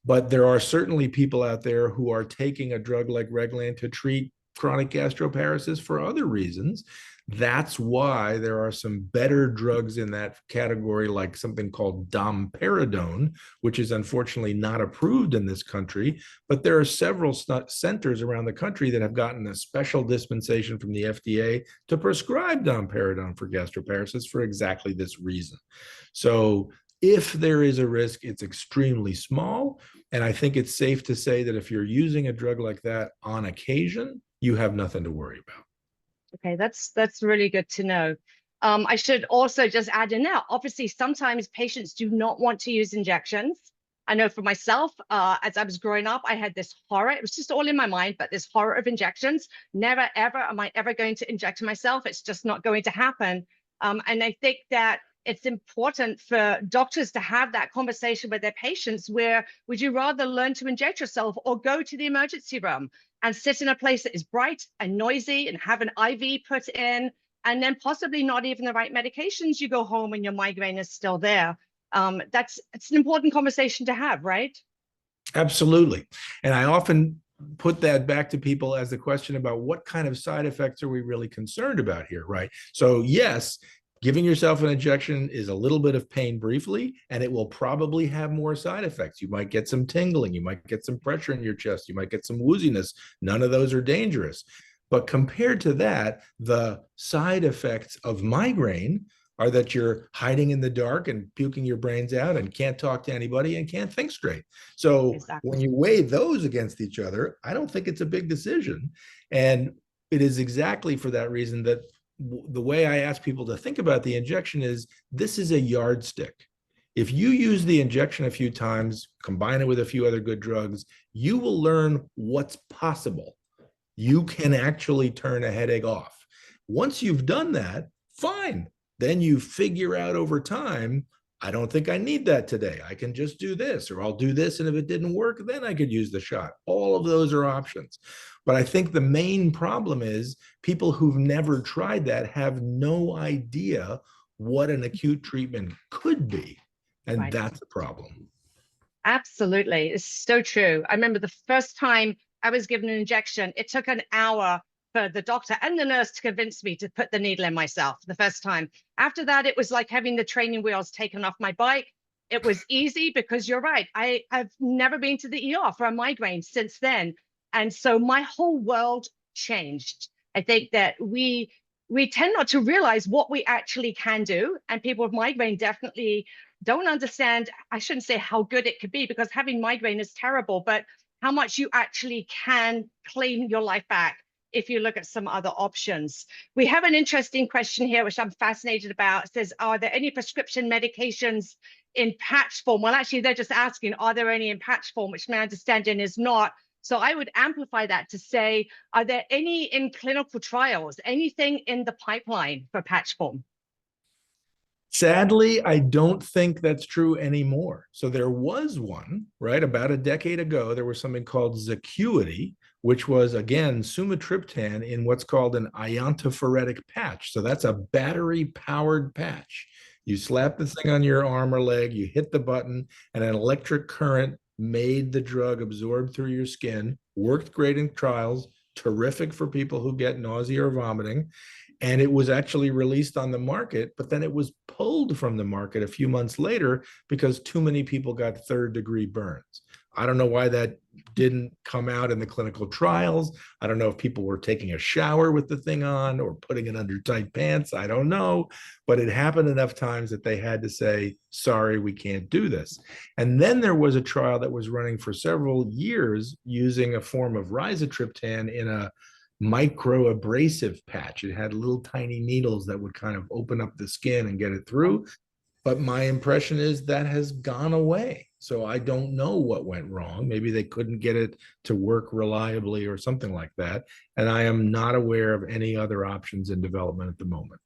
Speaker 2: But there are certainly people out there who are taking a drug like Reglan to treat chronic gastroparesis for other reasons. That's why there are some better drugs in that category, like something called domperidone, which is unfortunately not approved in this country. But there are several centers around the country that have gotten a special dispensation from the FDA to prescribe domperidone for gastroparesis for exactly this reason. So if there is a risk, it's extremely small. And I think it's safe to say that if you're using a drug like that on occasion, you have nothing to worry about.
Speaker 1: Okay, that's really good to know. I should also just add in there, obviously, sometimes patients do not want to use injections. I know for myself, as I was growing up, I had this horror. It was just all in my mind, but this horror of injections. Never, ever am I ever going to inject myself. It's just not going to happen. And I think that it's important for doctors to have that conversation with their patients where would you rather learn to inject yourself or go to the emergency room and sit in a place that is bright and noisy and have an IV put in, and then possibly not even the right medications, you go home and your migraine is still there. It's an important conversation to have, right?
Speaker 2: Absolutely. And I often put that back to people as the question about what kind of side effects are we really concerned about here, right? So yes, giving yourself an injection is a little bit of pain briefly, and it will probably have more side effects. You might get some tingling, you might get some pressure in your chest, you might get some wooziness. None of those are dangerous. But compared to that, the side effects of migraine are that you're hiding in the dark and puking your brains out and can't talk to anybody and can't think straight. So
Speaker 1: Exactly.
Speaker 2: when you weigh those against each other, I don't think it's a big decision. And it is exactly for that reason that the way I ask people to think about the injection is this is a yardstick. If you use the injection a few times, combine it with a few other good drugs, you will learn what's possible. You can actually turn a headache off. Once you've done that, fine. Then you figure out over time, I don't think I need that today. I can just do this, or I'll do this. And if it didn't work, then I could use the shot. All of those are options. But I think the main problem is people who've never tried that have no idea what an acute treatment could be. And that's a problem.
Speaker 1: Absolutely. It's so true. I remember the first time I was given an injection, it took an hour for the doctor and the nurse to convince me to put the needle in myself the first time. After that, it was like having the training wheels taken off my bike. It was easy because you're right. I've never been to the ER for a migraine since then. And so my whole world changed. I think that we tend not to realize what we actually can do. And people with migraine definitely don't understand. I shouldn't say how good it could be because having migraine is terrible, but how much you actually can claim your life back if you look at some other options. We have an interesting question here, which I'm fascinated about. It says, are there any prescription medications in patch form? Well, actually, they're just asking, are there any in patch form, which my understanding is not. So I would amplify that to say, are there any in clinical trials, anything in the pipeline for patch form?
Speaker 2: Sadly, I don't think that's true anymore. So there was one, right? About a decade ago, there was something called Zacuity, which was, again, sumatriptan in what's called an iontophoretic patch. So that's a battery-powered patch. You slap the thing on your arm or leg, you hit the button, and an electric current made the drug absorb through your skin, worked great in trials, terrific for people who get nausea or vomiting. And it was actually released on the market, but then it was pulled from the market a few months later because too many people got third-degree burns. I don't know why that didn't come out in the clinical trials. I don't know if people were taking a shower with the thing on or putting it under tight pants. I don't know, but it happened enough times that they had to say, sorry, we can't do this. And then there was a trial that was running for several years using a form of rizatriptan in a microabrasive patch. It had little tiny needles that would kind of open up the skin and get it through. But my impression is that has gone away. So I don't know what went wrong. Maybe they couldn't get it to work reliably or something like that. And I am not aware of any other options in development at the moment.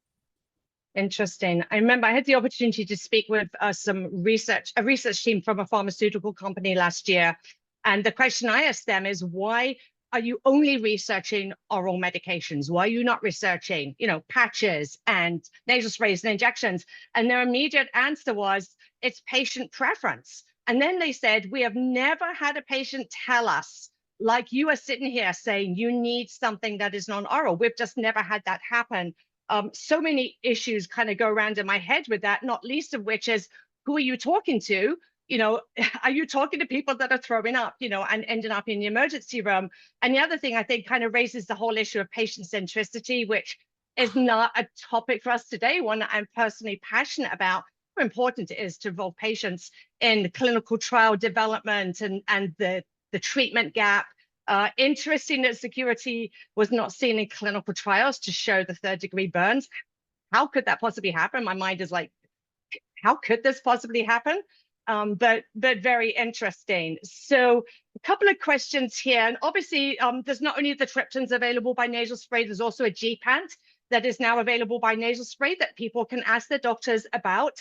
Speaker 1: Interesting. I remember I had the opportunity to speak with a research team from a pharmaceutical company last year. And the question I asked them is, why are you only researching oral medications? Why are you not researching, patches and nasal sprays and injections? And their immediate answer was, it's patient preference. And then they said, we have never had a patient tell us, like you are sitting here saying, you need something that is non-oral. We've just never had that happen. So many issues kind of go around in my head with that, not least of which is, who are you talking to? Are you talking to people that are throwing up, and ending up in the emergency room? And the other thing I think kind of raises the whole issue of patient centricity, which is not a topic for us today, one that I'm personally passionate about, how important it is to involve patients in clinical trial development and the treatment gap. Interesting that security was not seen in clinical trials to show the third-degree burns. How could that possibly happen? My mind is like, how could this possibly happen? But very interesting. So a couple of questions here. And obviously, there's not only the triptans available by nasal spray, there's also a G-Pant that is now available by nasal spray that people can ask their doctors about.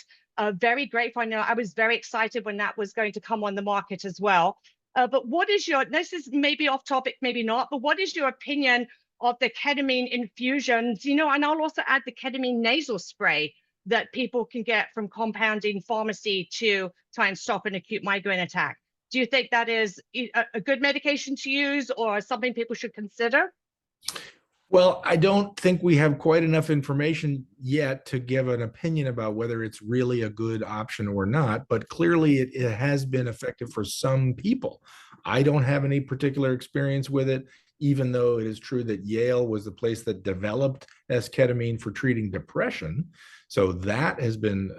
Speaker 1: Very grateful. I know I was very excited when that was going to come on the market as well. But what is this is maybe off topic, maybe not, but what is your opinion of the ketamine infusions, and I'll also add the ketamine nasal spray that people can get from compounding pharmacy to try and stop an acute migraine attack. Do you think that is a good medication to use or something people should consider?
Speaker 2: Well, I don't think we have quite enough information yet to give an opinion about whether it's really a good option or not, but clearly it has been effective for some people. I don't have any particular experience with it, even though it is true that Yale was the place that developed esketamine for treating depression. So that has been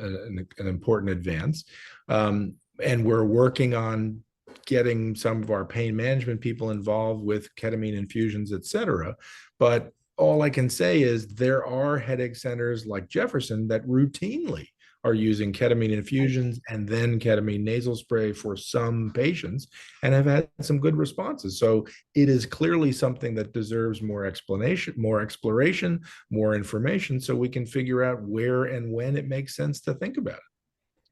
Speaker 2: an important advance. And we're working on getting some of our pain management people involved with ketamine infusions, et cetera. But all I can say is there are headache centers like Jefferson that routinely are using ketamine infusions and then ketamine nasal spray for some patients and have had some good responses. So it is clearly something that deserves more explanation, more exploration, more information, so we can figure out where and when it makes sense to think about it.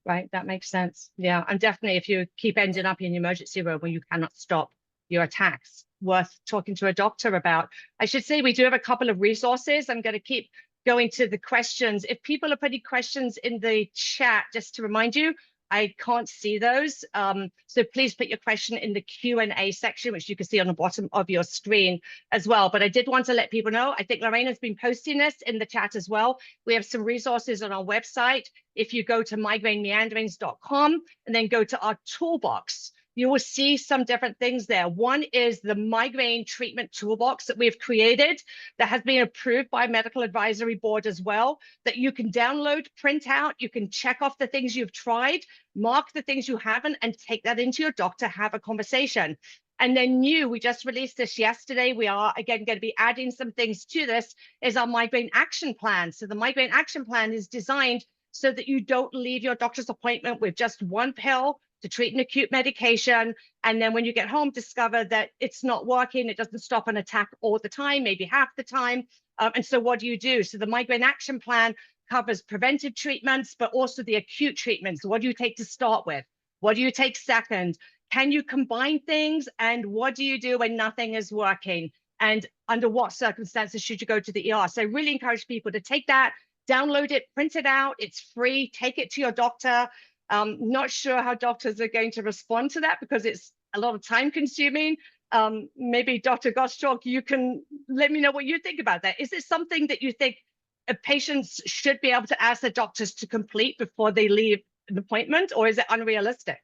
Speaker 1: Right, that makes sense. Yeah, and definitely if you keep ending up in the emergency room where you cannot stop your attacks, worth talking to a doctor about. I should say we do have a couple of resources. I'm going to keep going to the questions. If people are putting questions in the chat, just to remind you, I can't see those. So please put your question in the Q&A section, which you can see on the bottom of your screen as well. But I did want to let people know, I think Lorraine has been posting this in the chat as well. We have some resources on our website. If you go to migrainemeanderings.com and then go to our toolbox, you will see some different things there. One is the migraine treatment toolbox that we've created that has been approved by medical advisory board as well, that you can download, print out, you can check off the things you've tried, mark the things you haven't, and take that into your doctor, have a conversation. And then we just released this yesterday. We are, again, going to be adding some things to this, is our migraine action plan. So the migraine action plan is designed so that you don't leave your doctor's appointment with just one pill to treat an acute medication. And then when you get home, discover that it's not working. It doesn't stop an attack all the time, maybe half the time. And so what do you do? So the migraine action plan covers preventive treatments, but also the acute treatments. What do you take to start with? What do you take second? Can you combine things? And what do you do when nothing is working? And under what circumstances should you go to the ER? So I really encourage people to take that, download it, print it out. It's free. Take it to your doctor. Not sure how doctors are going to respond to that because it's a lot of time consuming. Maybe Dr. Gottschalk, you can let me know what you think about that. Is it something that you think patients should be able to ask their doctors to complete before they leave an appointment, or is it unrealistic?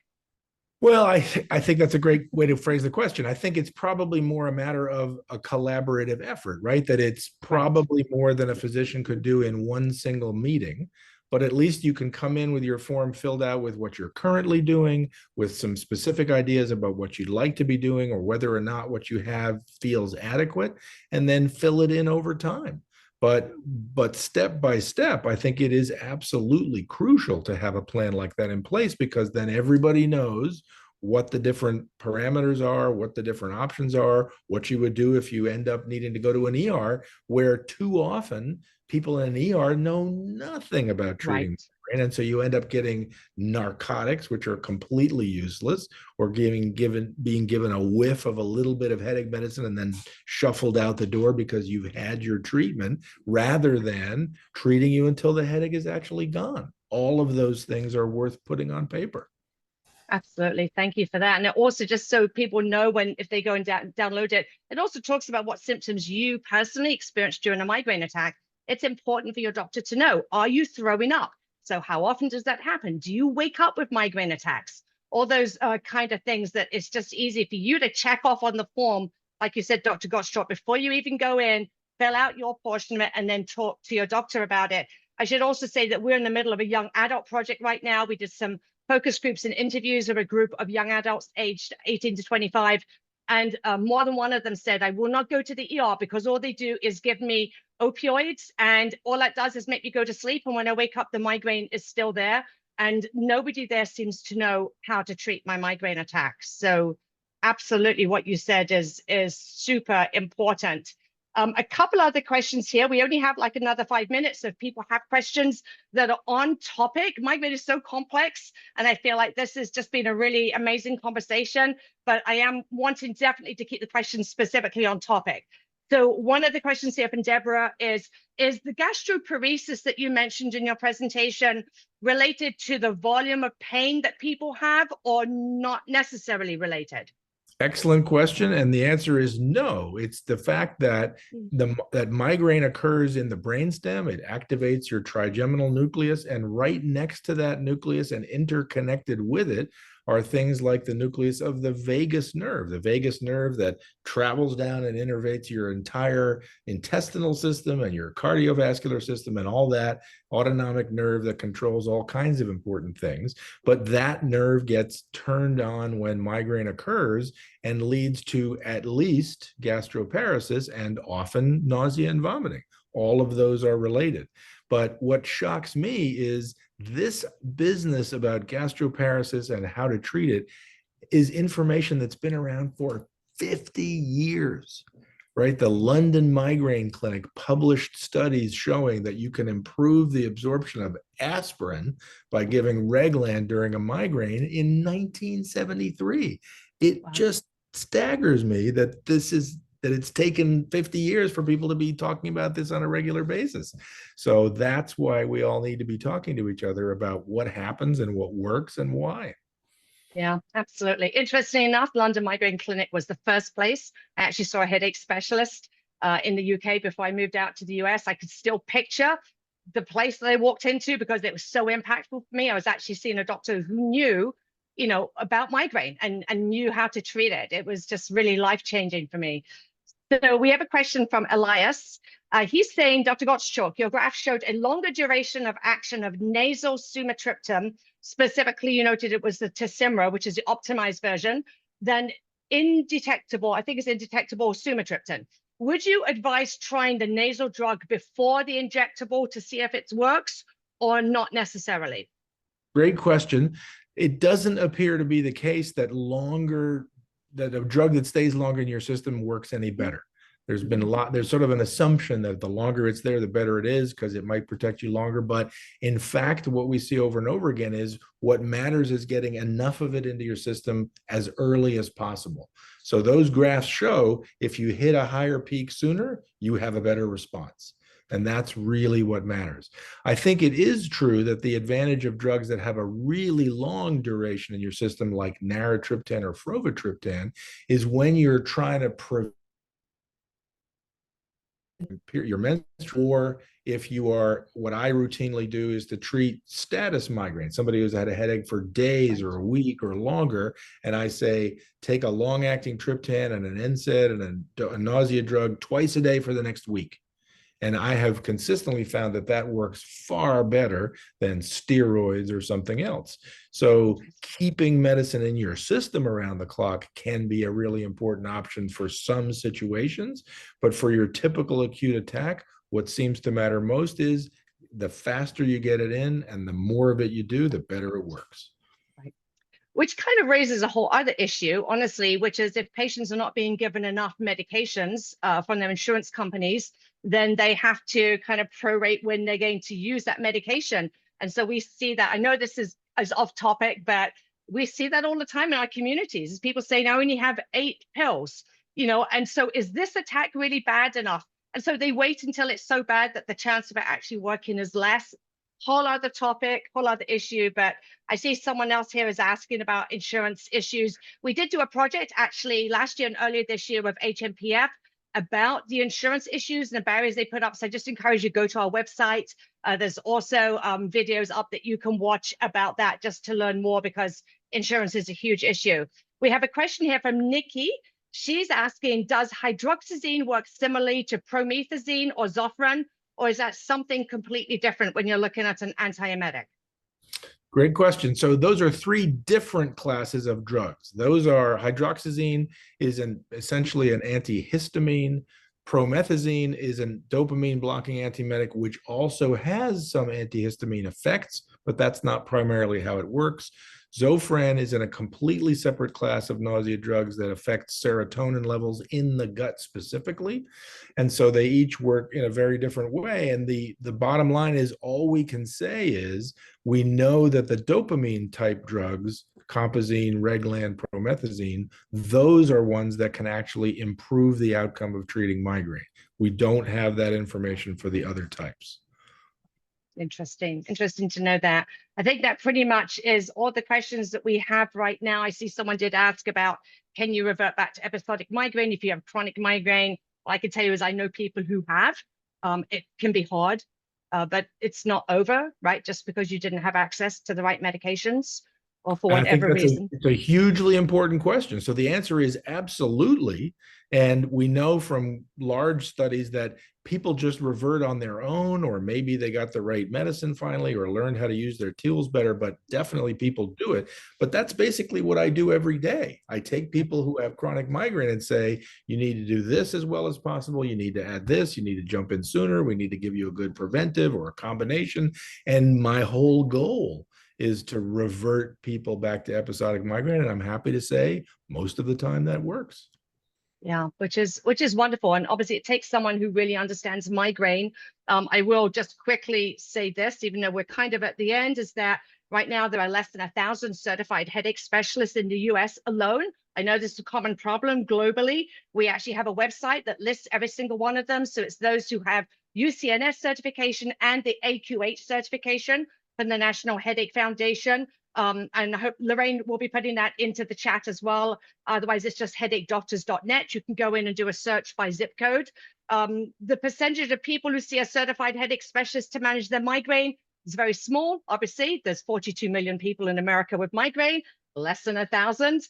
Speaker 2: Well, I think that's a great way to phrase the question. I think it's probably more a matter of a collaborative effort, right? That it's probably more than a physician could do in one single meeting. but at least you can come in with your form filled out with what you're currently doing, with some specific ideas about what you'd like to be doing or whether or not what you have feels adequate, and then fill it in over time. But step by step, I think it is absolutely crucial to have a plan like that in place, because then everybody knows what the different parameters are, what the different options are, what you would do if you end up needing to go to an ER, where too often people in an ER know nothing about treating
Speaker 1: Right.
Speaker 2: migraine. And so you end up getting narcotics, which are completely useless, or being given a whiff of a little bit of headache medicine and then shuffled out the door because you've had your treatment, rather than treating you until the headache is actually gone. All of those things are worth putting on paper.
Speaker 1: Absolutely. Thank you for that. And it also, just so people know, when if they go and download it, it also talks about what symptoms you personally experienced during a migraine attack. It's important for your doctor to know, are you throwing up? So how often does that happen? Do you wake up with migraine attacks? All those kind of things that it's just easy for you to check off on the form. Like you said, Dr. Gottschalk, before you even go in, fill out your portion of it and then talk to your doctor about it. I should also say that we're in the middle of a young adult project right now. We did some focus groups and interviews of a group of young adults aged 18 to 25. And more than one of them said, I will not go to the ER because all they do is give me opioids. And all that does is make me go to sleep. And when I wake up, the migraine is still there. And nobody there seems to know how to treat my migraine attacks. So absolutely what you said is super important. A couple other questions here. We only have like another 5 minutes. So if people have questions that are on topic, migraine is so complex, and I feel like this has just been a really amazing conversation, but I am wanting definitely to keep the questions specifically on topic. So one of the questions here from Deborah is the gastroparesis that you mentioned in your presentation related to the volume of pain that people have, or not necessarily related?
Speaker 2: Excellent question. And the answer is no. It's the fact that that migraine occurs in the brainstem. It activates your trigeminal nucleus, and right next to that nucleus and interconnected with it are things like the nucleus of the vagus nerve that travels down and innervates your entire intestinal system and your cardiovascular system and all that, autonomic nerve that controls all kinds of important things. But that nerve gets turned on when migraine occurs and leads to at least gastroparesis and often nausea and vomiting. All of those are related. But what shocks me is this business about gastroparesis and how to treat it is information that's been around for 50 years, right? The London Migraine Clinic published studies showing that you can improve the absorption of aspirin by giving Reglan during a migraine in 1973. It just staggers me that it's taken 50 years for people to be talking about this on a regular basis. So that's why we all need to be talking to each other about what happens and what works and why.
Speaker 1: Yeah, absolutely. Interesting enough, London Migraine Clinic was the first place I actually saw a headache specialist in the UK before I moved out to the US. I could still picture the place that I walked into because it was so impactful for me. I was actually seeing a doctor who knew, about migraine and knew how to treat it. It was just really life-changing for me. So we have a question from Elias. He's saying, Dr. Gottschalk, your graph showed a longer duration of action of nasal sumatriptan. Specifically, you noted it was the Tessimra, which is the optimized version, than indetectable sumatriptan. Would you advise trying the nasal drug before the injectable to see if it works, or not necessarily?
Speaker 2: Great question. It doesn't appear to be the case that a drug that stays longer in your system works any better. There's sort of an assumption that the longer it's there, the better it is because it might protect you longer. But in fact, what we see over and over again is what matters is getting enough of it into your system as early as possible. So those graphs show if you hit a higher peak sooner, you have a better response. And that's really what matters. I think it is true that the advantage of drugs that have a really long duration in your system, like naratriptan or frovatriptan, is when you're trying to prevent your menstrual, or if you are, what I routinely do is to treat status migraine, somebody who's had a headache for days or a week or longer, and I say, take a long-acting triptan and an NSAID and a nausea drug twice a day for the next week. And I have consistently found that that works far better than steroids or something else. So keeping medicine in your system around the clock can be a really important option for some situations. But for your typical acute attack, what seems to matter most is the faster you get it in and the more of it you do, the better it works.
Speaker 1: Right. Which kind of raises a whole other issue, honestly, which is if patients are not being given enough medications from their insurance companies, then they have to kind of prorate when they're going to use that medication. And so we see that. I know this is off topic, but we see that all the time in our communities. Is people saying, I only have 8 pills, and so is this attack really bad enough? And so they wait until it's so bad that the chance of it actually working is less. Whole other topic, whole other issue, but I see someone else here is asking about insurance issues. We did do a project actually last year and earlier this year with HMPF about the insurance issues and the barriers they put up. So I just encourage you to go to our website. There's also videos up that you can watch about that just to learn more, because insurance is a huge issue. We have a question here from Nikki. She's asking, does hydroxyzine work similarly to promethazine or Zofran? Or is that something completely different when you're looking at an antiemetic?
Speaker 2: Great question. So those are 3 different classes of drugs. Those are hydroxyzine is essentially an antihistamine. Promethazine is a dopamine blocking antiemetic, which also has some antihistamine effects, but that's not primarily how it works. Zofran is in a completely separate class of nausea drugs that affect serotonin levels in the gut specifically. And so they each work in a very different way. And the bottom line is, all we can say is we know that the dopamine type drugs, compazine, Reglan, promethazine, those are ones that can actually improve the outcome of treating migraine. We don't have that information for the other types.
Speaker 1: Interesting to know that. I think that pretty much is all the questions that we have right now. I see someone did ask about, can you revert back to episodic migraine if you have chronic migraine? All I can tell you is I know people who have. It can be hard, but it's not over, right? Just because you didn't have access to the right medications or for whatever reason.
Speaker 2: It's a hugely important question. So the answer is absolutely. And we know from large studies that people just revert on their own, or maybe they got the right medicine finally, or learned how to use their tools better, but definitely people do it. But that's basically what I do every day. I take people who have chronic migraine and say, you need to do this as well as possible. You need to add this. You need to jump in sooner. We need to give you a good preventive or a combination. And my whole goal is to revert people back to episodic migraine. And I'm happy to say most of the time that works.
Speaker 1: Yeah, which is wonderful. And obviously it takes someone who really understands migraine. I will just quickly say this, even though we're kind of at the end, is that right now there are less than 1,000 certified headache specialists in the US alone. I know this is a common problem globally. We actually have a website that lists every single one of them. So it's those who have UCNS certification and the AQH certification from the National Headache Foundation. And I hope Lorraine will be putting that into the chat as well. Otherwise, it's just headachedoctors.net. You can go in and do a search by zip code. The percentage of people who see a certified headache specialist to manage their migraine is very small. Obviously, there's 42 million people in America with migraine, less than 1,000.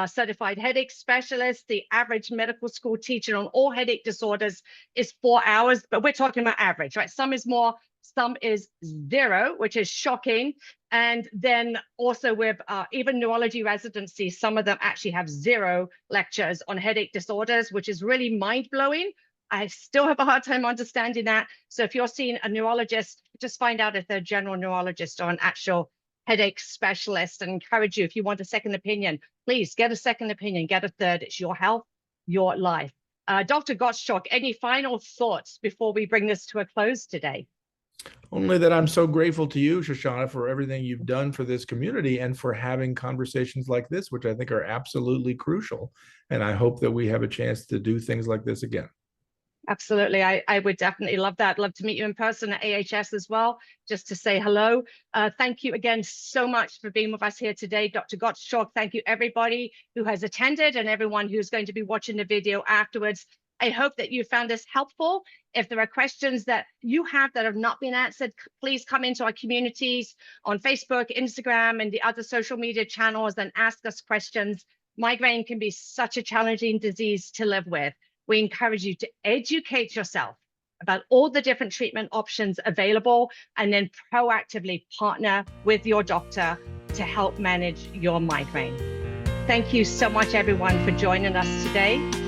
Speaker 1: Certified headache specialists. The average medical school teaching on all headache disorders is 4 hours, but we're talking about average, right? Some is more, some is 0, which is shocking. And then also with even neurology residency, some of them actually have 0 lectures on headache disorders, which is really mind-blowing. I still have a hard time understanding that. So if you're seeing a neurologist, just find out if they're a general neurologist or an actual headache specialist, and encourage you, if you want a second opinion, please get a second opinion, get a third. It's your health, your life. Dr. Gottschalk, any final thoughts before we bring this to a close today?
Speaker 2: Only that I'm so grateful to you, Shoshana, for everything you've done for this community and for having conversations like this, which I think are absolutely crucial. And I hope that we have a chance to do things like this again.
Speaker 1: Absolutely. I would definitely love that. Love to meet you in person at AHS as well, just to say hello. Thank you again so much for being with us here today, Dr. Gottschalk. Thank you, everybody who has attended and everyone who's going to be watching the video afterwards. I hope that you found this helpful. If there are questions that you have that have not been answered, please come into our communities on Facebook, Instagram, and the other social media channels and ask us questions. Migraine can be such a challenging disease to live with. We encourage you to educate yourself about all the different treatment options available, and then proactively partner with your doctor to help manage your migraine. Thank you so much, everyone, for joining us today.